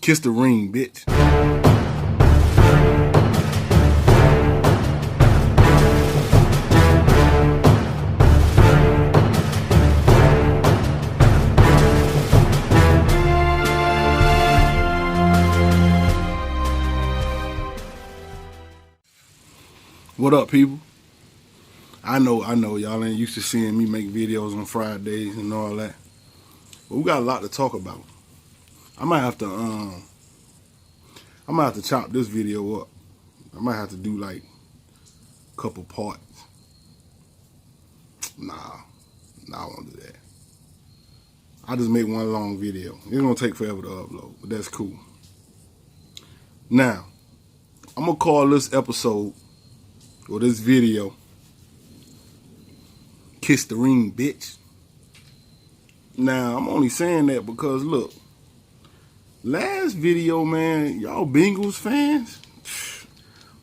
Kiss the ring, bitch. What up, people? I know, y'all ain't used to seeing me make videos on Fridays and all that. But we got a lot to talk about. I might have to chop this video up. I might have to do like a couple parts. Nah, I won't do that. I'll just make one long video. It's gonna take forever to upload, but that's cool. Now, I'm gonna call this episode or this video Kiss the Ring, Bitch. Now, I'm only saying that because, look, last video, man, y'all Bengals fans,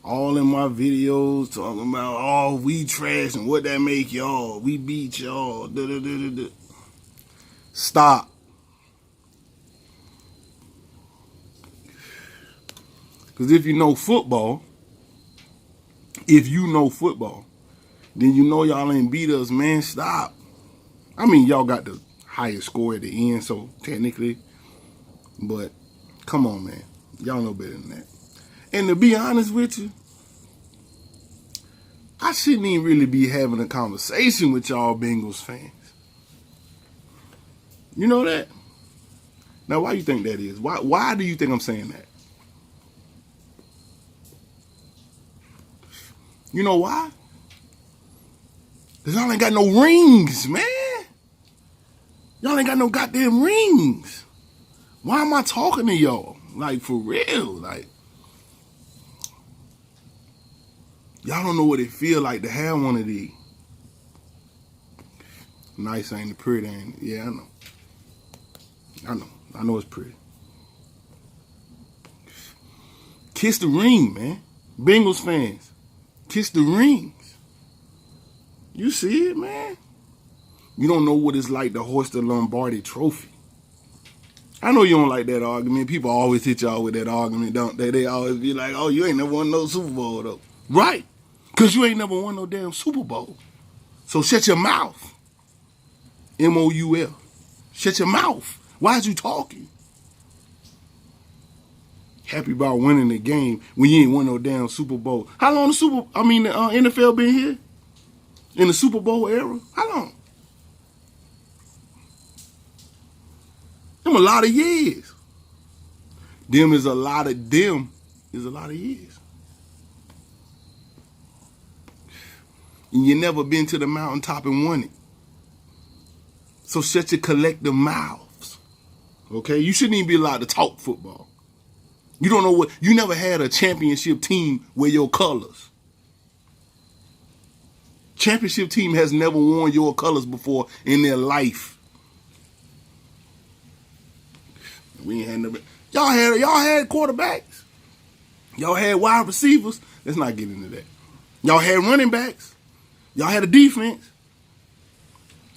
all in my videos talking about, oh, we trash and what that make y'all. We beat y'all. Stop. Because if you know football, then you know y'all ain't beat us, man. Stop. I mean, y'all got the highest score at the end, so technically. But, come on, man. Y'all know better than that. And to be honest with you, I shouldn't even really be having a conversation with y'all Bengals fans. You know that? Now, why you think that is? Why do you think I'm saying that? You know why? Because y'all ain't got no rings, man. Y'all ain't got no goddamn rings. Why am I talking to y'all? Like, for real. Like, y'all don't know what it feel like to have one of these. Nice, ain't it? Pretty, ain't it? Yeah, I know it's pretty. Kiss the ring, man. Bengals fans. Kiss the rings. You see it, man? You don't know what it's like to hoist the Lombardi trophy. I know you don't like that argument. People always hit y'all with that argument, don't they? They always be like, oh, you ain't never won no Super Bowl, though. Right. Because you ain't never won no damn Super Bowl. So shut your mouth. M-O-U-L. Shut your mouth. Why is you talking? Happy about winning the game when you ain't won no damn Super Bowl. How long the NFL been here? In the Super Bowl era? How long? Them a lot of years. Them is a lot of years. And you never been to the mountaintop and won it. So shut your collective mouths. Okay? You shouldn't even be allowed to talk football. You don't know you never had a championship team wear your colors. Championship team has never worn your colors before in their life. We ain't had no. Y'all had quarterbacks. Y'all had wide receivers. Let's not get into that. Y'all had running backs. Y'all had a defense.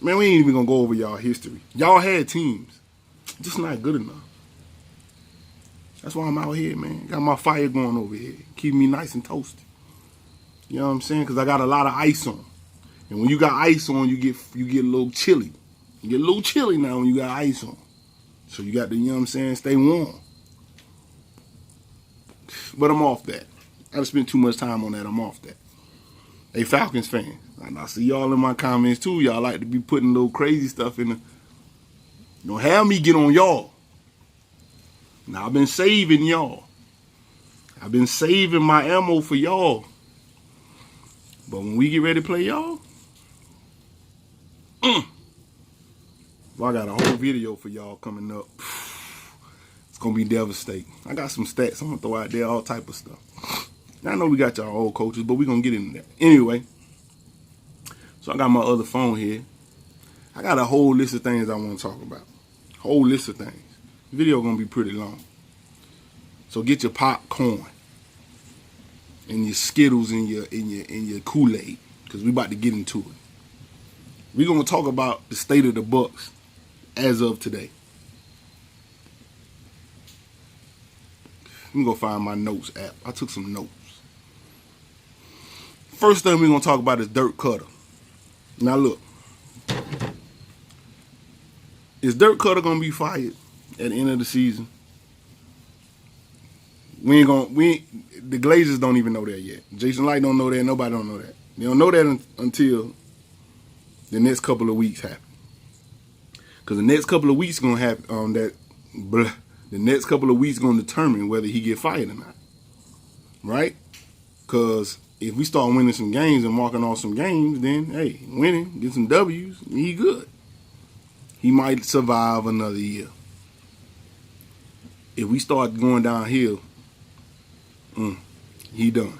Man, we ain't even gonna go over y'all history. Y'all had teams. Just not good enough. That's why I'm out here, man. Got my fire going over here. Keep me nice and toasty. You know what I'm saying? Because I got a lot of ice on. And when you got ice on, you get a little chilly. You get a little chilly now when you got ice on. So you got to, you know what I'm saying, stay warm. But I'm off that. I done spent too much time on that. I'm off that. Hey, Falcons fans. And I see y'all in my comments too. Y'all like to be putting little crazy stuff in the. Don't have me get on y'all. Now, I've been saving y'all. I've been saving my ammo for y'all. But when we get ready to play y'all, well, I got a whole video for y'all coming up. It's going to be devastating. I got some stats I'm going to throw out there, all type of stuff. Now, I know we got y'all old coaches, but we're going to get into that. Anyway, so I got my other phone here. I got a whole list of things I want to talk about. Whole list of things. The video going to be pretty long. So get your popcorn and your Skittles and your Kool-Aid, because we about to get into it. We're going to talk about the state of the Bucs as of today. Let me go find my notes app. I took some notes. First thing we're going to talk about is Dirk Koetter. Now, look. Is Dirk Koetter going to be fired at the end of the season? The Glazers don't even know that yet. Jason Light don't know that. Nobody don't know that. They don't know that until the next couple of weeks happen. Because the next couple of weeks going to happen the next couple of weeks going to determine whether he get fired or not. Right? Because if we start winning some games and marking off some games, then, hey, winning, get some W's, he good. He might survive another year. If we start going downhill, he done.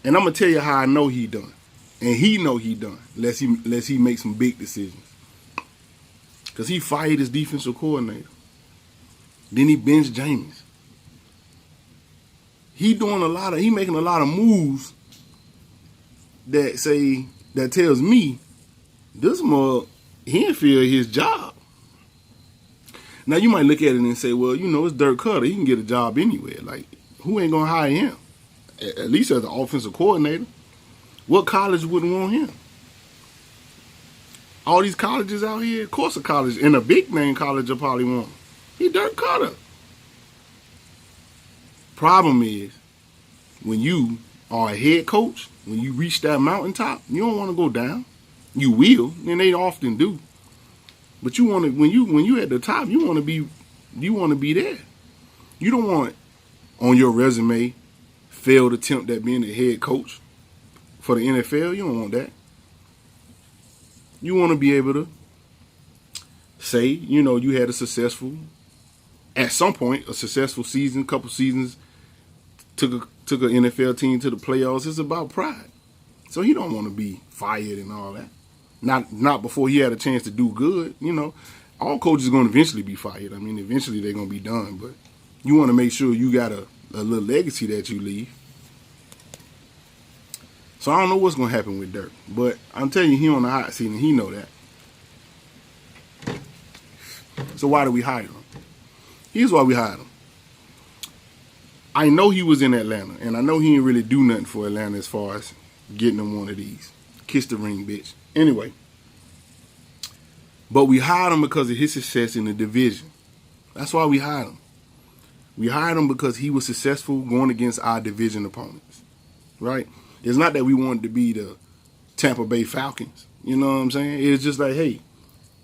And I'm going to tell you how I know he done. And he know he done, unless he makes some big decisions. Because he fired his defensive coordinator. Then he benched Jameis. He making a lot of moves that tells me this mug, he didn't feel his job. Now you might look at it and say, well, it's Dirk Koetter. He can get a job anywhere. Like, who ain't gonna hire him? At least as an offensive coordinator. What college wouldn't want him? All these colleges out here, of course a college, and a big name college will probably want him. He Dirk Koetter. Problem is, when you are a head coach, when you reach that mountaintop, you don't want to go down. You will, and they often do. But you want to, when you at the top, you want to be there. You don't want on your resume failed attempt at being a head coach for the NFL. You don't want that. You want to be able to say, you had at some point, a successful season, couple seasons, took an NFL team to the playoffs. It's about pride. So he don't want to be fired and all that. Not before he had a chance to do good. All coaches are going to eventually be fired. I mean, eventually they're going to be done. But you want to make sure you got a little legacy that you leave. So I don't know what's going to happen with Dirk. But I'm telling you, he on the hot seat and he know that. So why do we hire him? Here's why we hired him. I know he was in Atlanta, and I know he didn't really do nothing for Atlanta as far as getting him one of these. Kiss the ring, bitch. Anyway. But we hired him because of his success in the division. That's why we hired him. We hired him because he was successful going against our division opponents. Right? It's not that we wanted to be the Tampa Bay Falcons. You know what I'm saying? It's just like, hey,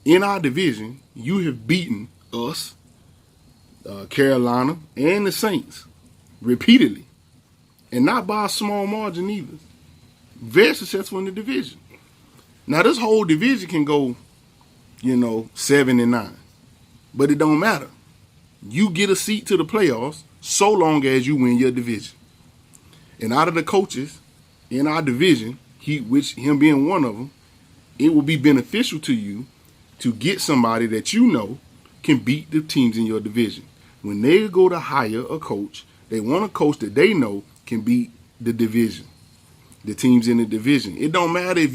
in our division, you have beaten us, Carolina, and the Saints repeatedly. And not by a small margin either. Very successful in the division. Now, this whole division can go, 7-9. But it don't matter. You get a seat to the playoffs so long as you win your division. And out of the coaches in our division, him being one of them, it will be beneficial to you to get somebody that can beat the teams in your division. When they go to hire a coach, they want a coach that they know can beat the division, the teams in the division. It don't matter if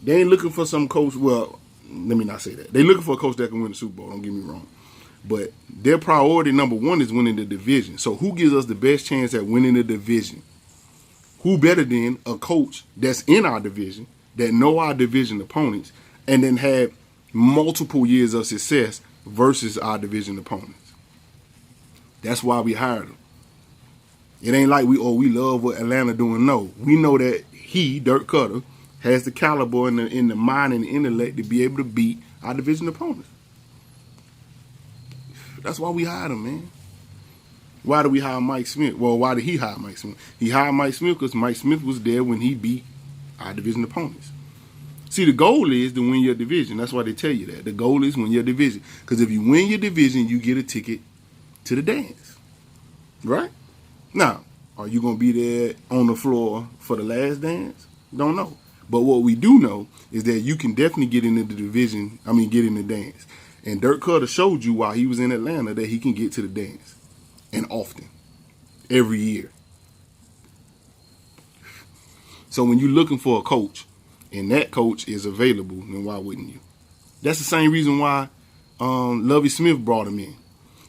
they ain't looking for some coach. Well, let me not say that. They looking for a coach that can win the Super Bowl. Don't get me wrong. But their priority number one is winning the division. So who gives us the best chance at winning the division? Who better than a coach that's in our division, that know our division opponents, and then have multiple years of success versus our division opponents? That's why we hired him. It ain't like we love what Atlanta doing. No, we know that he, Dirk Koetter, has the caliber and the mind and the intellect to be able to beat our division opponents. That's why we hired him, man. Why did we hire Mike Smith? Well, why did he hire Mike Smith? He hired Mike Smith because Mike Smith was there when he beat our division opponents. See, the goal is to win your division. That's why they tell you that. The goal is win your division. Because if you win your division, you get a ticket to the dance. Right? Now, are you going to be there on the floor for the last dance? Don't know. But what we do know is that you can definitely get into the division, get in the dance. And Dirk Koetter showed you while he was in Atlanta that he can get to the dance. And often. Every year. So when you're looking for a coach, and that coach is available, then why wouldn't you? That's the same reason why Lovie Smith brought him in.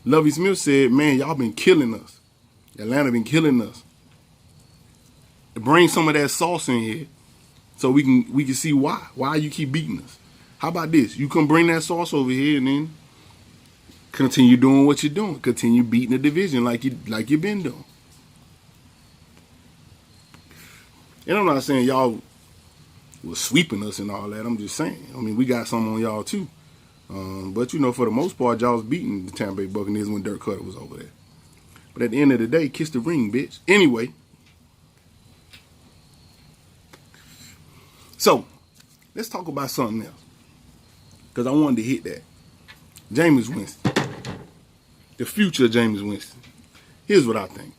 Lovie Smith said, man, y'all been killing us. Atlanta been killing us. Bring some of that sauce in here so we can see why you keep beating us. How about this? You can bring that sauce over here and then continue doing what you're doing. Continue beating the division like you've been doing. And I'm not saying y'all was sweeping us and all that. I'm just saying. I mean, we got some on y'all too. But, for the most part, y'all was beating the Tampa Bay Buccaneers when Dirk Koetter was over there. But at the end of the day, kiss the ring, bitch. Anyway. So, let's talk about something else. Because I wanted to hit that. Jameis Winston. The future of Jameis Winston. Here's what I think.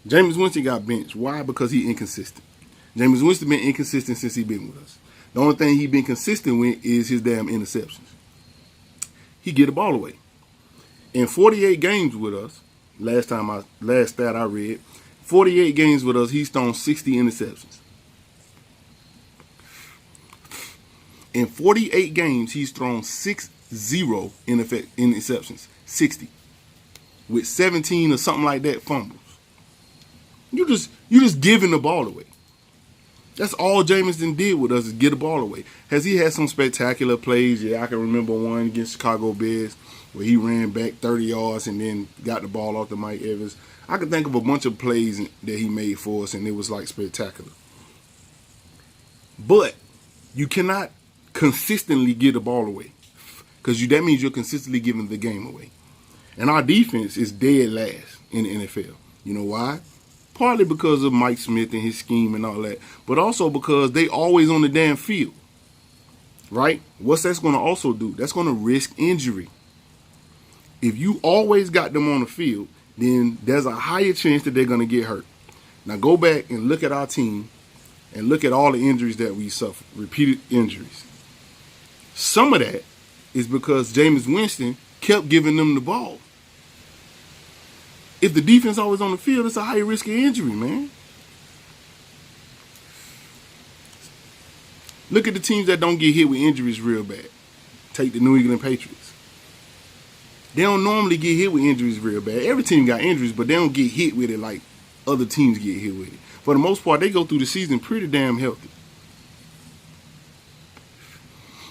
Jameis Winston got benched. Why? Because he inconsistent. Jameis Winston been inconsistent since he been with us. The only thing he been consistent with is his damn interceptions. He get the ball away. In 48 games with us, last stat I read, 48 games with us, he's thrown 60 interceptions. In 48 games, he's thrown 60 interceptions. 60. With 17 or something like that fumbles. You just giving the ball away. That's all Jameis did with us is get the ball away. Has he had some spectacular plays? Yeah, I can remember one against Chicago Bears where he ran back 30 yards and then got the ball off to Mike Evans. I can think of a bunch of plays that he made for us, and it was like spectacular. But you cannot consistently get the ball away because that means you're consistently giving the game away. And our defense is dead last in the NFL. You know why? Partly because of Mike Smith and his scheme and all that, but also because they always on the damn field, right? What's that's going to also do? That's going to risk injury. If you always got them on the field, then there's a higher chance that they're going to get hurt. Now go back and look at our team and look at all the injuries that we suffer, repeated injuries. Some of that is because Jameis Winston kept giving them the ball. If the defense always on the field, it's a higher risk of injury, man. Look at the teams that don't get hit with injuries real bad. Take the New England Patriots. They don't normally get hit with injuries real bad. Every team got injuries, but they don't get hit with it like other teams get hit with it. For the most part, they go through the season pretty damn healthy.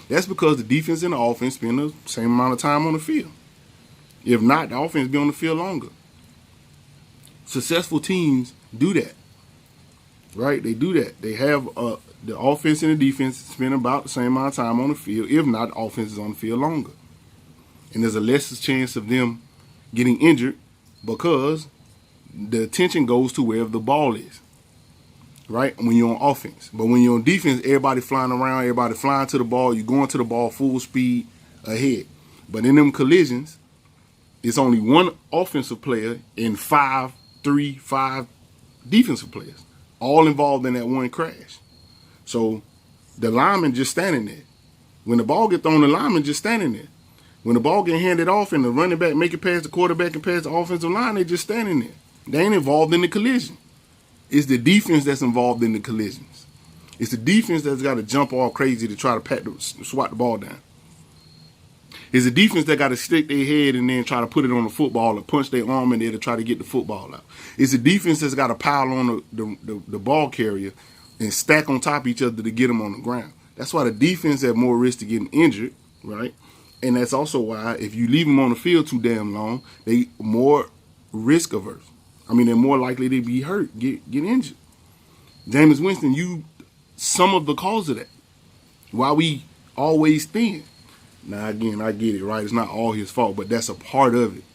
That's because the defense and the offense spend the same amount of time on the field. If not, the offense be on the field longer. Successful teams do that, right? They do that. They have the offense and the defense spend about the same amount of time on the field. If not, the offense is on the field longer. And there's a lesser chance of them getting injured because the attention goes to wherever the ball is, right? When you're on offense. But when you're on defense, everybody flying around, everybody flying to the ball. You're going to the ball full speed ahead. But in them collisions, it's only one offensive player and 5 defensive players, all involved in that one crash. So the lineman just standing there. When the ball gets thrown, the lineman just standing there. When the ball get handed off and the running back make it past the quarterback and past the offensive line, they just standing there. They ain't involved in the collision. It's the defense that's involved in the collisions. It's the defense that's got to jump all crazy to try to swat the ball down. It's the defense that got to stick their head and then try to put it on the football or punch their arm in there to try to get the football out. It's the defense that's got to pile on the ball carrier and stack on top of each other to get them on the ground. That's why the defense have more risk to getting injured, right? And that's also why if you leave them on the field too damn long, they more risk averse. I mean, they're more likely to be hurt, get injured. Jameis Winston, you some of the cause of that. Why we always thin. Now, again, I get it, right? It's not all his fault, but that's a part of it.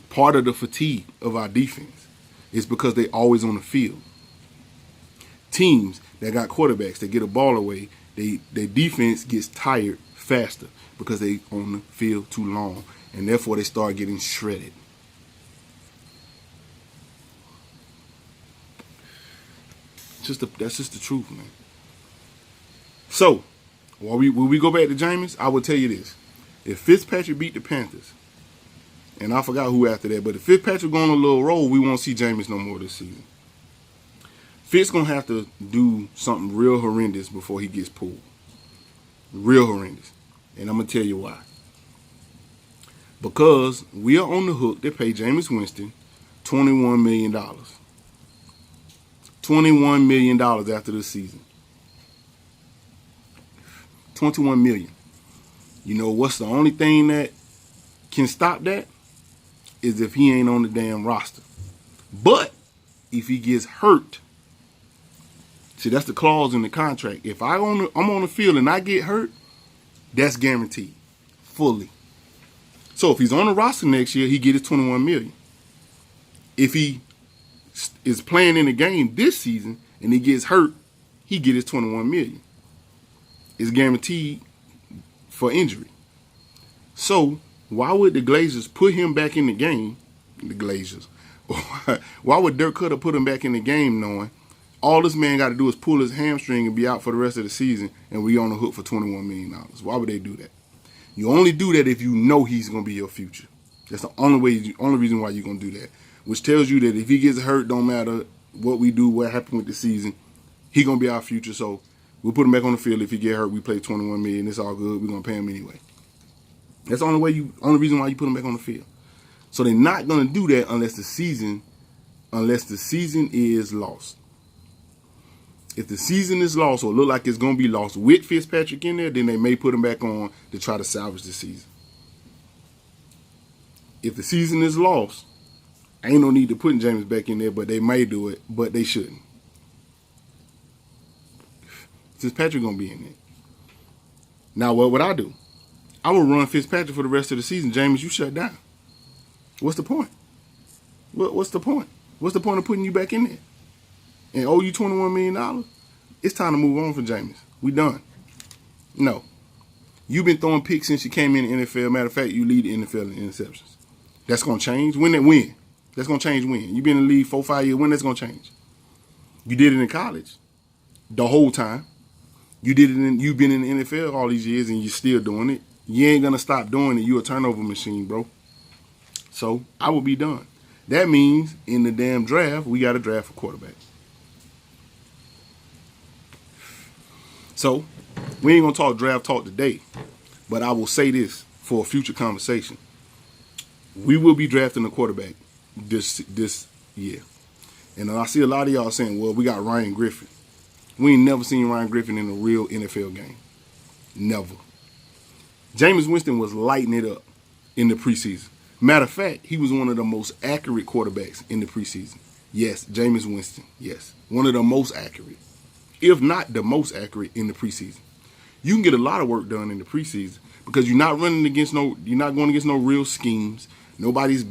Part of the fatigue of our defense is because they always on the field. Teams that got quarterbacks that get a ball away, their defense gets tired faster because they on the field too long, and therefore they start getting shredded. That's just the truth, man. So, when we go back to Jameis, I will tell you this. If Fitzpatrick beat the Panthers, and I forgot who after that, but if Fitzpatrick go on a little roll, we won't see Jameis no more this season. Fitz going to have to do something real horrendous before he gets pulled. Real horrendous. And I'm going to tell you why. Because we are on the hook to pay Jameis Winston $21 million. $21 million after this season. $21 million. You know what's the only thing that can stop that? Is if he ain't on the damn roster. But if he gets hurt, see, that's the clause in the contract. If I'm on the field and I get hurt, that's guaranteed fully. So if he's on the roster next year, he get his $21 million. If he is playing in the game this season and he gets hurt, he get his $21 million. It's guaranteed for injury. So why would the Glazers put him back in the game? The Glazers. Why would Dirk Koetter put him back in the game knowing all this man got to do is pull his hamstring and be out for the rest of the season and we on the hook for $21 million? Why would they do that? You only do that if you know he's going to be your future. That's the only reason why you're going to do that. Which tells you that if he gets hurt, don't matter what we do, what happened with the season, he's going to be our future. So we'll put him back on the field. If he get hurt, we play $21 million. It's all good. We're going to pay him anyway. That's the only reason why you put him back on the field. So they're not going to do that unless the season is lost. If the season is lost or look like it's going to be lost with Fitzpatrick in there, then they may put him back on to try to salvage the season. If the season is lost, ain't no need to put Jameis back in there, but they may do it, but they shouldn't. Fitzpatrick going to be in there. Now, what would I do? I would run Fitzpatrick for the rest of the season. Jameis, you shut down. What's the point? What's the point? What's the point of putting you back in there? And owe you $21 million? It's time to move on for Jameis. We done. No. You've been throwing picks since you came in the NFL. Matter of fact, you lead the NFL in interceptions. That's going to change. When? That's going to change when? You've been in the league 4-5 years. When that's going to change? You did it in college the whole time. You've been in the NFL all these years and you're still doing it. You ain't going to stop doing it. You're a turnover machine, bro. So I will be done. That means in the damn draft, we got to draft a quarterback. So we ain't going to talk draft talk today, but I will say this for a future conversation. We will be drafting a quarterback this year. And I see a lot of y'all saying, well, we got Ryan Griffin. We ain't never seen Ryan Griffin in a real NFL game. Never. Jameis Winston was lighting it up in the preseason. Matter of fact, he was one of the most accurate quarterbacks in the preseason. Yes, Jameis Winston. Yes, one of the most accurate, if not the most accurate in the preseason. You can get a lot of work done in the preseason because you're not going against no real schemes. Nobody's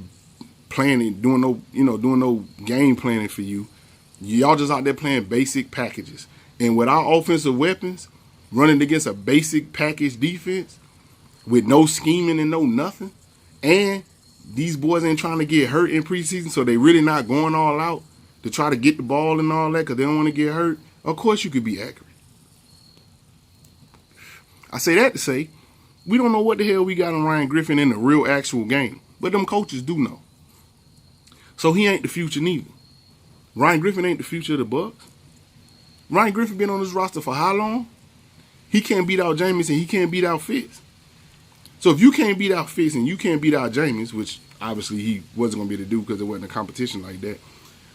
planning, doing no game planning for you. Y'all just out there playing basic packages. And with our offensive weapons, running against a basic package defense with no scheming and no nothing, and these boys ain't trying to get hurt in preseason, so they really not going all out to try to get the ball and all that because they don't want to get hurt. Of course you could be accurate. I say that to say, we don't know what the hell we got on Ryan Griffin in the real actual game, but them coaches do know. So he ain't the future neither. Ryan Griffin ain't the future of the Bucs. Ryan Griffin been on this roster for how long? He can't beat out Jameis and he can't beat out Fitz. So if you can't beat out Fitz and you can't beat out Jameis, which obviously he wasn't going to be able to do because it wasn't a competition like that,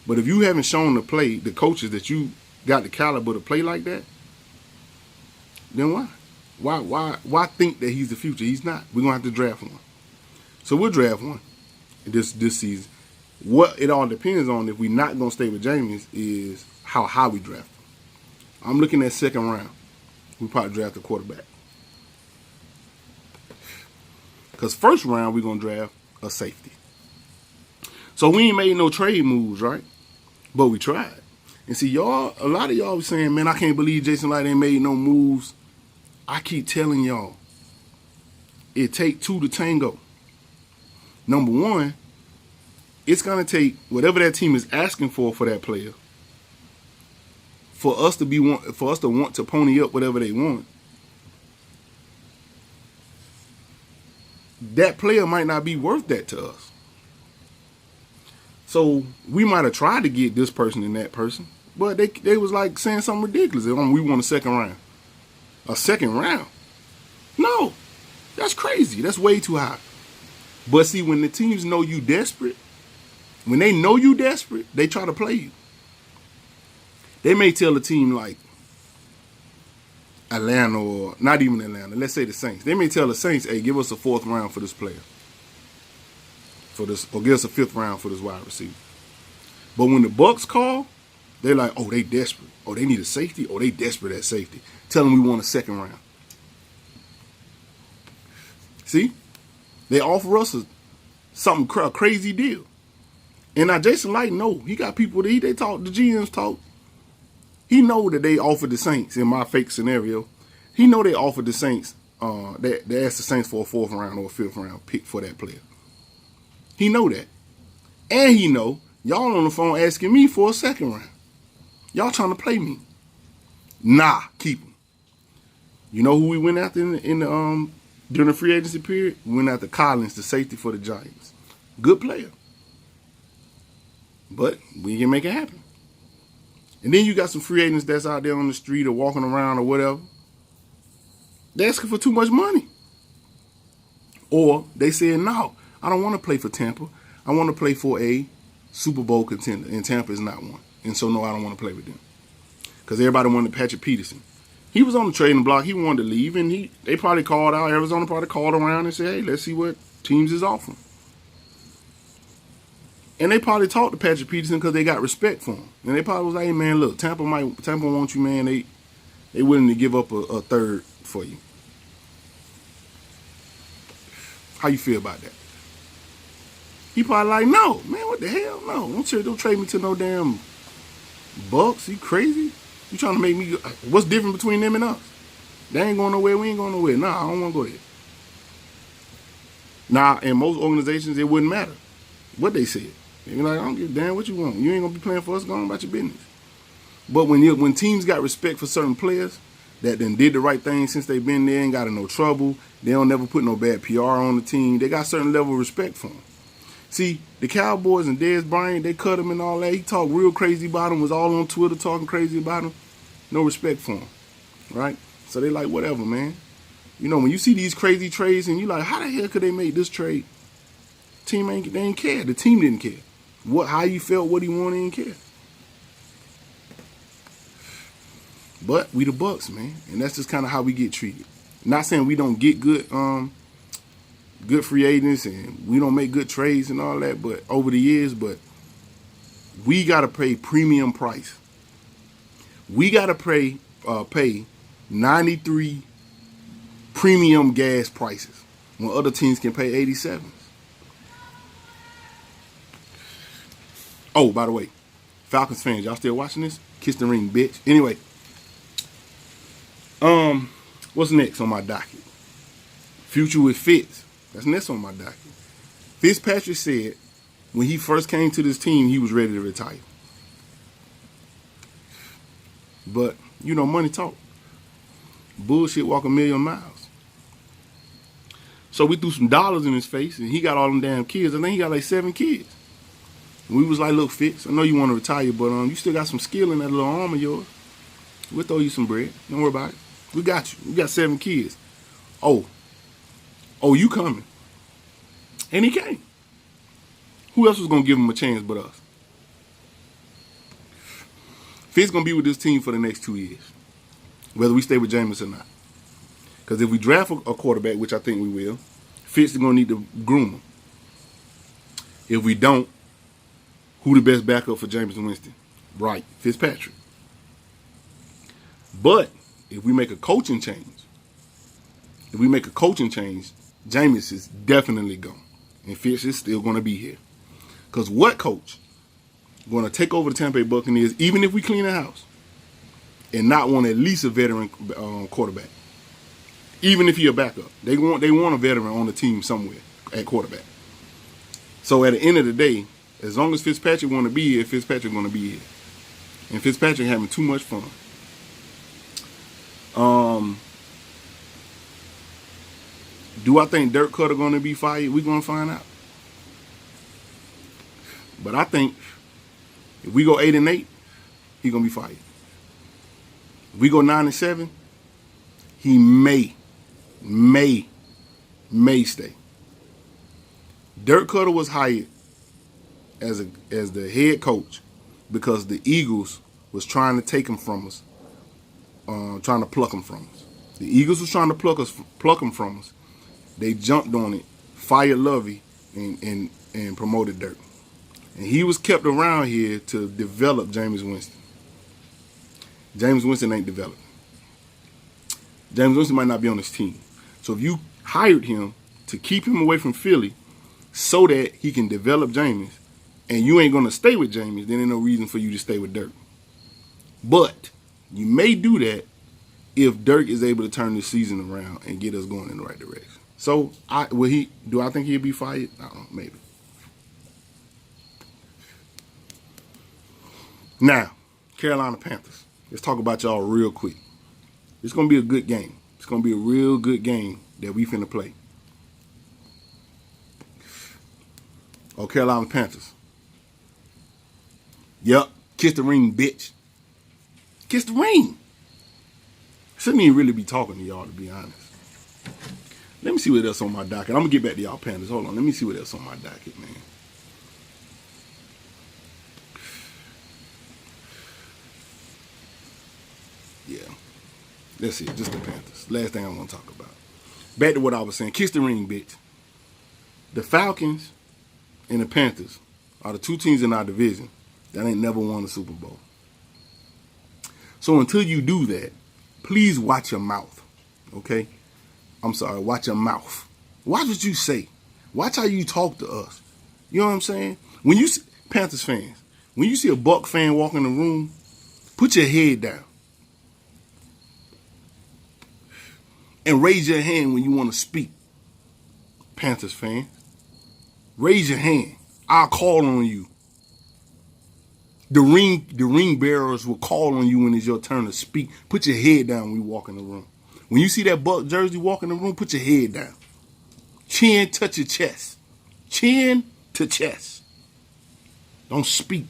but if you haven't shown the coaches that you got the caliber to play like that, then why? Why think that he's the future? He's not. We're going to have to draft one. So we'll draft one this season. What it all depends on, if we're not going to stay with Jameis, is how high we draft him. I'm looking at second round. We probably draft a quarterback. Because first round, we're going to draft a safety. So we ain't made no trade moves, right? But we tried. And see, a lot of y'all was saying, man, I can't believe Jason Light ain't made no moves. I keep telling y'all, it take two to tango. Number one, it's going to take whatever that team is asking for that player for us to want to pony up whatever they want. That player might not be worth that to us. So we might have tried to get this person and that person, but they was like saying something ridiculous. We want a second round. A second round? No, that's crazy. That's way too high. But see, when the teams know you desperate, when they know you desperate, they try to play you. They may tell a team like Atlanta, or not even Atlanta, let's say the Saints. They may tell the Saints, hey, give us a 4th round for this player. Or give us a 5th round for this wide receiver. But when the Bucs call, they're like, oh, they desperate. Oh, they need a safety. Oh, they desperate at safety. Tell them we want a 2nd round. See? They offer us a crazy deal. And now Jason Light know. He got people that they talk, the GMs talk. He know that they offered the Saints, in my fake scenario, he know they offered the Saints, they asked the Saints for a 4th round or a 5th round pick for that player. He know that. And he know y'all on the phone asking me for a 2nd round. Y'all trying to play me. Nah, keep him. You know who we went after during the free agency period? We went after Collins, the safety for the Giants. Good player. But we can make it happen. And then you got some free agents that's out there on the street or walking around or whatever. They're asking for too much money. Or they saying, no, I don't want to play for Tampa. I want to play for a Super Bowl contender. And Tampa is not one. And so, no, I don't want to play with them. Because everybody wanted Patrick Peterson. He was on the trading block. He wanted to leave. And they probably called out. Arizona probably called around and said, hey, let's see what teams is offering. And they probably talked to Patrick Peterson because they got respect for him. And they probably was like, hey, man, look, Tampa wants you, man. They willing to give up a 3rd for you. How you feel about that? He probably like, no, man, what the hell? No, don't trade me to no damn Bucs. You crazy? You trying to make me, what's different between them and us? They ain't going nowhere, we ain't going nowhere. Nah, I don't want to go there. Now, in most organizations, it wouldn't matter what they said. They be like, I don't give a damn what you want. You ain't going to be playing for us, go on about your business. But when teams got respect for certain players that then did the right thing since they've been there, ain't got in no trouble, they don't never put no bad PR on the team, they got a certain level of respect for them. See, the Cowboys and Dez Bryant, they cut him and all that. He talked real crazy about him, was all on Twitter talking crazy about him. No respect for him, right? So they like, whatever, man. You know, when you see these crazy trades and you like, how the hell could they make this trade? They ain't care. The team didn't care. How you felt, what he wanted, didn't care. But we the Bucs, man, and that's just kind of how we get treated. Not saying we don't get good free agents and we don't make good trades and all that, but over the years, but we gotta pay premium price. We gotta pay 93 premium gas prices when other teams can pay 87. Oh, by the way, Falcons fans, y'all still watching this? Kiss the ring, bitch. Anyway, what's next on my docket? Future with Fitz. That's next on my docket. Fitzpatrick said when he first came to this team, he was ready to retire. But, you know, money talk. Bullshit walk a million miles. So we threw some dollars in his face, and he got all them damn kids. I think he got like 7 kids. And we was like, look, Fitz, I know you want to retire, but you still got some skill in that little arm of yours. We'll throw you some bread. Don't worry about it. We got you. We got 7 kids. Oh, you coming. And he came. Who else was going to give him a chance but us? Fitz going to be with this team for the next 2 years, whether we stay with Jameis or not. Because if we draft a quarterback, which I think we will, Fitz is going to need to groom him. If we don't, who the best backup for Jameis Winston? Right, Fitzpatrick. But if we make a coaching change, Jameis is definitely gone. And Fitz is still going to be here. Because what coach going to take over the Tampa Bay Buccaneers, even if we clean the house, and not want at least a veteran quarterback? Even if he a backup. They want a veteran on the team somewhere at quarterback. So at the end of the day, as long as Fitzpatrick want to be here, Fitzpatrick going to be here. And Fitzpatrick having too much fun. Do I think Dirk Koetter going to be fired? We're going to find out. But I think if we go 8-8, he's going to be fired. If we go 9-7, he may stay. Dirk Koetter was hired as the head coach because the Eagles was trying to take him from us, trying to pluck him from us. The Eagles was trying to pluck him from us. They jumped on it, fired Lovey, and promoted Dirk. And he was kept around here to develop Jameis Winston. Jameis Winston ain't developed. Jameis Winston might not be on his team. So if you hired him to keep him away from Philly so that he can develop Jameis, and you ain't going to stay with Jameis, then there's no reason for you to stay with Dirk. But you may do that if Dirk is able to turn the season around and get us going in the right direction. So, do I think he'll be fired? I don't know, maybe. Now, Carolina Panthers. Let's talk about y'all real quick. It's going to be a good game. It's going to be a real good game that we finna play. Oh, Carolina Panthers. Yep. Kiss the ring, bitch. Kiss the ring. Shouldn't even really be talking to y'all, to be honest. Let me see what else on my docket. I'm going to get back to y'all Panthers. Hold on. Let me see what else on my docket, man. Yeah. That's it. Just the Panthers. Last thing I want to talk about. Back to what I was saying. Kiss the ring, bitch. The Falcons and the Panthers are the two teams in our division that ain't never won a Super Bowl. So until you do that, please watch your mouth. Okay? I'm sorry. Watch your mouth. Watch what you say. Watch how you talk to us. You know what I'm saying? When you see, Panthers fans, when you see a Buck fan walk in the room, put your head down. And raise your hand when you want to speak. Panthers fan. Raise your hand. I'll call on you. The ring bearers will call on you when it's your turn to speak. Put your head down when you walk in the room. When you see that Buck jersey walk in the room, put your head down. Chin touch your chest. Chin to chest. Don't speak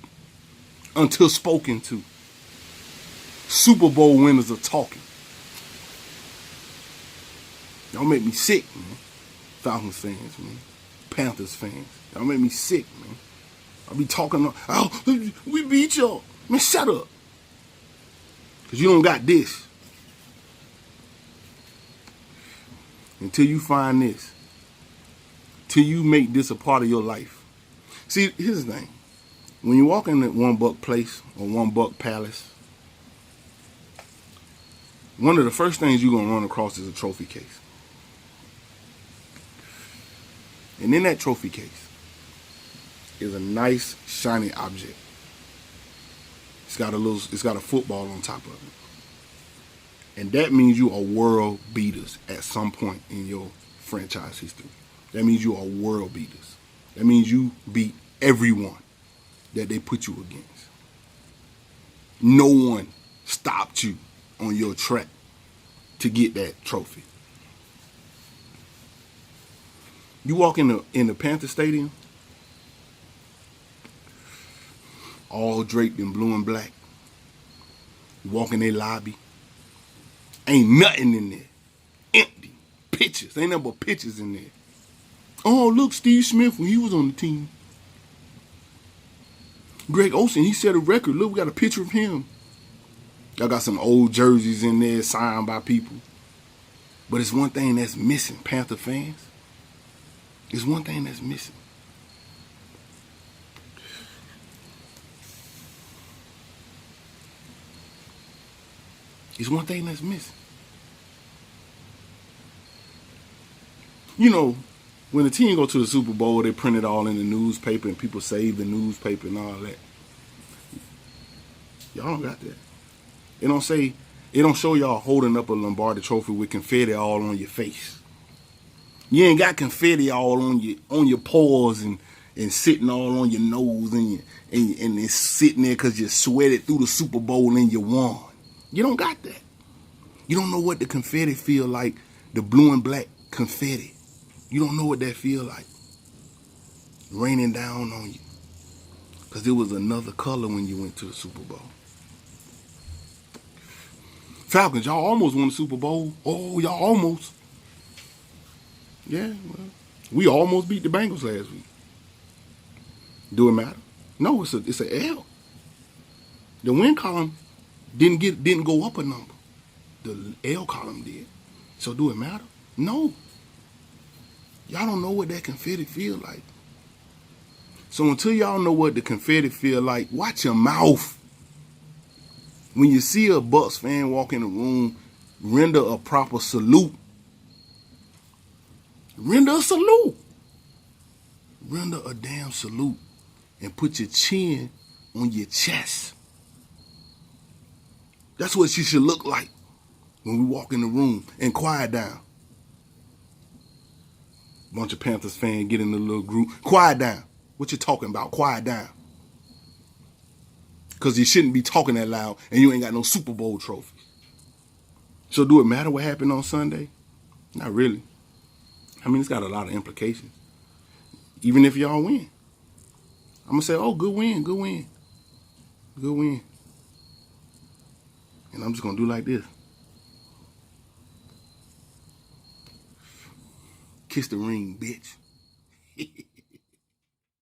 until spoken to. Super Bowl winners are talking. Y'all make me sick, man. Falcons fans, man. Panthers fans. Y'all make me sick, man. I'll be talking, oh, we beat y'all. Man, shut up. Because you don't got this. Until you find this. Till you make this a part of your life. See, here's the thing. When you walk in that one Buck place or one Buck palace, one of the first things you're going to run across is a trophy case. And in that trophy case is a nice, shiny object. It's got a football on top of it. And that means you are world beaters at some point in your franchise history. That means you are world beaters. That means you beat everyone that they put you against. No one stopped you on your track to get that trophy. You walk in the Panther Stadium, all draped in blue and black. You walk in their lobby, ain't nothing in there. Empty. Pictures. Ain't nothing but pictures in there. Oh, look, Steve Smith when he was on the team. Greg Olsen, he set a record. Look, we got a picture of him. Y'all got some old jerseys in there signed by people. But it's one thing that's missing, Panther fans. There's one thing that's missing. It's one thing that's missing. You know, when the team go to the Super Bowl, they print it all in the newspaper and people save the newspaper and all that. Y'all don't got that. It don't show y'all holding up a Lombardi trophy with confetti all on your face. You ain't got confetti all on your pores and sitting all on your nose and it's sitting there because you sweated through the Super Bowl and you won. You don't got that. You don't know what the confetti feel like, the blue and black confetti. You don't know what that feel like. Raining down on you. Because it was another color when you went to the Super Bowl. Falcons, y'all almost won the Super Bowl. Oh, y'all almost. Yeah, well, We almost beat the Bengals last week. Do it matter? No, it's an L. The win column didn't go up a number. The L column did. So do it matter? No. Y'all don't know what that confetti feel like. So until y'all know what the confetti feel like, watch your mouth. When you see a Bucs fan walk in the room, render a proper salute. Render a salute. Render a damn salute. And put your chin on your chest. That's what you should look like when we walk in the room. And quiet down. Bunch of Panthers fans get in the little group. Quiet down. What you talking about? Quiet down. Because you shouldn't be talking that loud and you ain't got no Super Bowl trophies. So do it matter what happened on Sunday? Not really. I mean, it's got a lot of implications. Even if y'all win. I'm going to say, oh, good win, good win. Good win. And I'm just going to do like this. Kiss the ring, bitch.